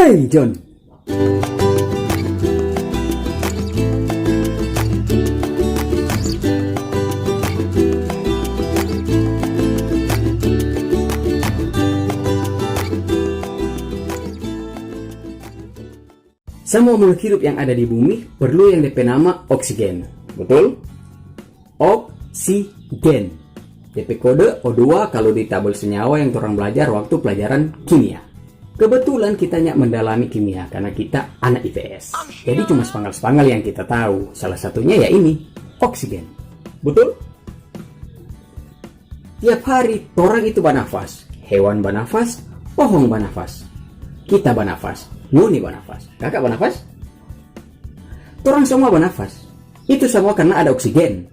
Hey John, semua makhluk hidup yang ada di bumi perlu yang DP nama oksigen. Betul? Oksigen. DP kode O2 kalau di tabel senyawa yang orang belajar waktu pelajaran kimia. Kebetulan kita mendalami kimia karena kita anak IPS. Jadi cuma sepanggal-sepanggal yang kita tahu. Salah satunya ya ini, oksigen. Betul? Tiap hari orang itu bernafas. Hewan bernafas, pohon bernafas. Kita bernafas, Nguni bernafas, kakak bernafas. Orang semua bernafas. Itu semua karena ada oksigen.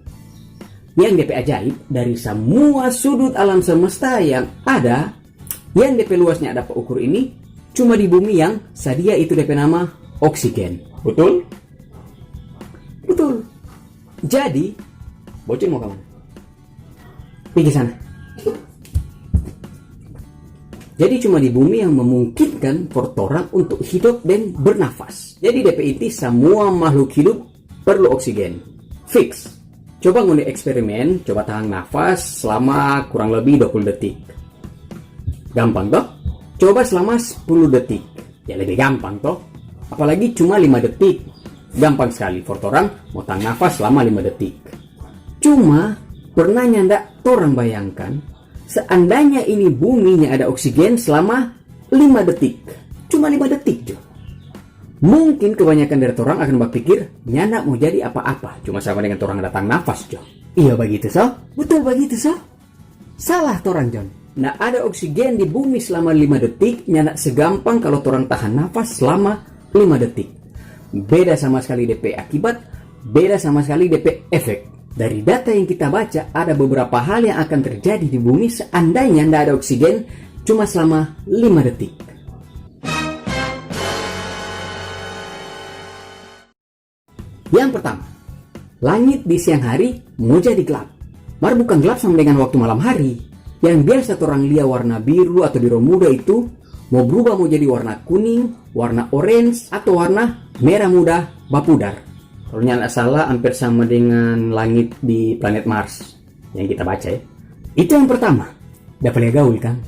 Yang DP ajaib dari semua sudut alam semesta yang ada, yang DP luasnya dapat ukur ini, cuma di bumi yang sadia itu DP nama oksigen. Betul? Betul. Jadi, bocil mau kemana? Pergi sana. Jadi cuma di bumi yang memungkinkan orang untuk hidup dan bernafas. Jadi DPIT semua makhluk hidup perlu oksigen. Fix. Coba ngundi eksperimen, coba tahan nafas selama kurang lebih 20 detik. Gampang toh? Coba selama 10 detik. Ya lebih gampang toh? Apalagi cuma 5 detik. Gampang sekali for orang mau tahan nafas selama 5 detik. Cuma pernah nyandak orang bayangkan seandainya ini buminya ada oksigen selama 5 detik. Cuma 5 detik jo. Mungkin kebanyakan dari orang akan berpikir nyana mau jadi apa-apa. Cuma sama dengan orang datang nafas jo. Iya begitu so? Betul begitu so? Salah orang John. Nah ada oksigen di bumi selama 5 detik. Nyana segampang kalau orang tahan nafas selama 5 detik. Beda sama sekali DP akibat. Beda sama sekali DP efek. Dari data yang kita baca, ada beberapa hal yang akan terjadi di bumi seandainya tidak ada oksigen cuma selama 5 detik. Yang pertama, langit di siang hari mau jadi gelap. Mar bukan gelap sama dengan waktu malam hari. Yang biasa orang lihat warna biru atau biru muda itu mau berubah mau jadi warna kuning, warna orange, atau warna merah muda bapudar. Kalau nggak salah hampir sama dengan langit di planet Mars yang kita baca ya. Itu yang pertama. Dapat gaul kan?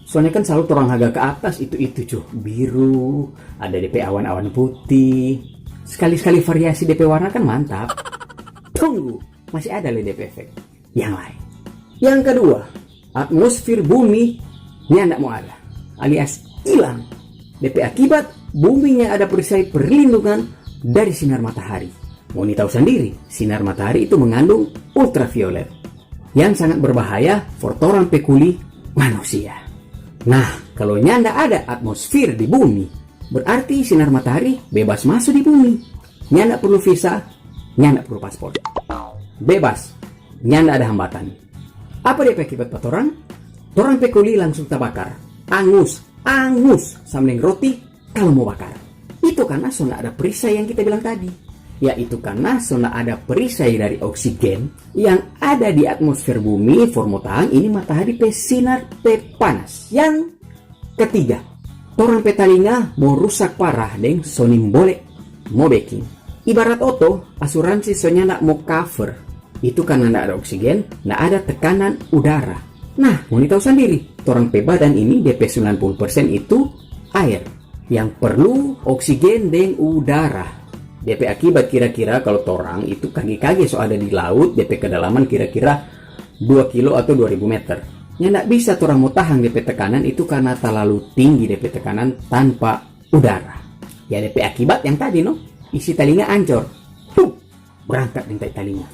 Soalnya kan selalu orang harga ke atas itu cuy. Biru, ada DP awan-awan putih. Sekali-sekali variasi DP warna kan mantap. Tunggu, masih ada DP efek yang lain. Yang kedua, atmosfer bumi ini tidak mau ada, alias hilang. DP akibat buminya ada perisai perlindungan dari sinar matahari. Mau tahu sendiri, sinar matahari itu mengandung ultraviolet yang sangat berbahaya for orang pekuli manusia. Nah, kalau nyanda ada atmosfer di bumi, berarti sinar matahari bebas masuk di bumi. Nyanda perlu visa, nyanda perlu paspor. Bebas, nyanda ada hambatan. Apa dia akibat buat orang? Orang pekuli langsung terbakar. Angus sama dengan roti kalau mau bakar. Itu karena sudah ada perisai yang kita bilang tadi. Yaitu karena sudah ada perisai dari oksigen yang ada di atmosfer bumi formotaan ini matahari sinar panas. Yang ketiga, orang petalinga mau rusak parah deng sonim boleh mau baking. Ibarat oto, asuransi sonya nak mau cover. Itu karena tidak ada oksigen, tidak ada tekanan udara. Nah, mau tahu sendiri, orang badan ini DP 90% itu air yang perlu oksigen dan udara. DP akibat kira-kira kalau torang itu kaki-kaki so ada di laut, DP kedalaman kira-kira 2 kilo atau 2000 meter. Yang tidak bisa torang mau tahan DP tekanan itu karena terlalu tinggi DP tekanan tanpa udara. Ya DP akibat yang tadi no, isi telinga ancor. Berangkat dengan telinga.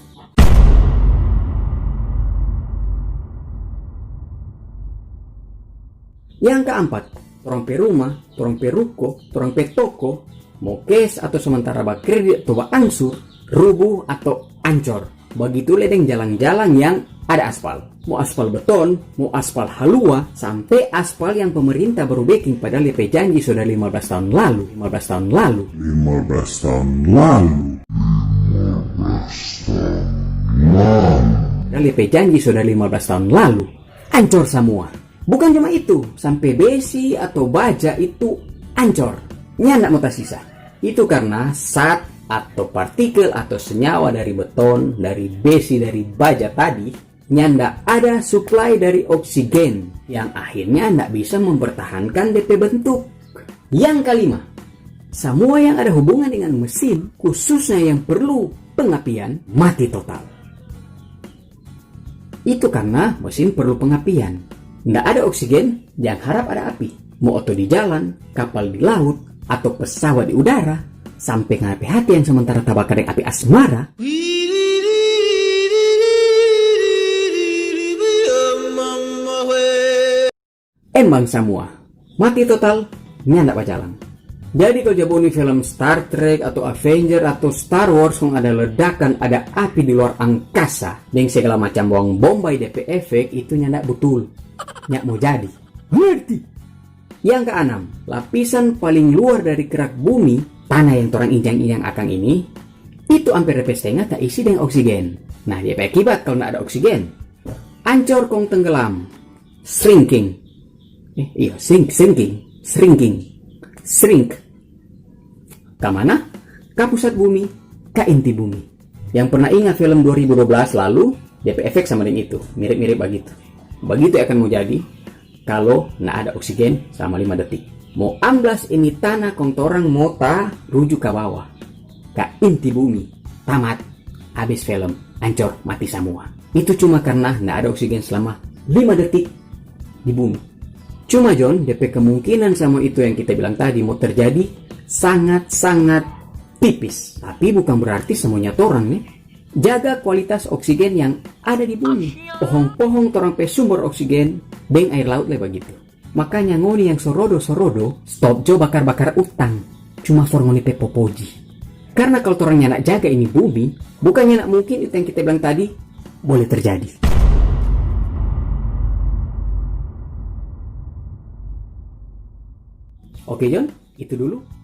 Yang keempat, torang perumah, torang peruko, torang petoko, mau kes atau sementara kredit atau angsur, rubuh atau ancor. Begitu ledeng jalan-jalan yang ada aspal. Mau aspal beton, mau aspal halua, sampai aspal yang pemerintah baru backing pada LP janji sudah 15 tahun lalu. 15 tahun lalu. Dan LP janji sudah 15 tahun lalu. Ancor semua. Bukan cuma itu, sampai besi atau baja itu ancor. Nyanda mau tersisa. Itu karena zat atau partikel atau senyawa dari beton, dari besi, dari baja tadi, nyanda ada supply dari oksigen yang akhirnya ndak bisa mempertahankan DP bentuk. Yang kelima, semua yang ada hubungan dengan mesin, khususnya yang perlu pengapian, mati total. Itu karena mesin perlu pengapian. Nggak ada oksigen, jangan harap ada api. Mau oto di jalan, kapal di laut, atau pesawat di udara, sampai ngapi hati yang sementara tabakar yang api asmara, embang semua, mati total, nyanda pacalang. Jadi kalau jaboni film Star Trek atau Avenger atau Star Wars yang ada ledakan, ada api di luar angkasa, dan segala macam bawang bombay DP efek, itu nyanda betul. Nyak mau jadi. Ngerti? Yang keenam, lapisan paling luar dari kerak bumi, tanah yang torang injang-injang akang ini, itu hampir DP setengah tak isi dengan oksigen. Nah, dia akibat kalau nggak ada oksigen. Ancor kong tenggelam. Shrinking. Shrink. Ke mana? Ke pusat bumi, ke inti bumi. Yang pernah ingat film 2012 lalu, DP efek sama dengan itu. Mirip-mirip begitu. Begitu akan mau jadi kalau nggak ada oksigen selama 5 detik. Mau amblas ini tanah kontorang mota rujuk ke bawah. Ke inti bumi. Tamat. Habis film. Hancur. Mati semua. Itu cuma karena nggak ada oksigen selama 5 detik di bumi. Cuma John, DP kemungkinan sama itu yang kita bilang tadi mau terjadi sangat-sangat tipis. Tapi bukan berarti semuanya torang nih. Jaga kualitas oksigen yang ada di bumi. Pohong-pohong torang pe sumber oksigen, beng air laut lah begitu. Makanya ngoni yang sorodo, stop jo bakar-bakar utang. Cuma for ngoni pe popoji. Karena kalau torangnya nak jaga ini bumi, bukannya nak mungkin itu yang kita bilang tadi, boleh terjadi. Oke John, itu dulu.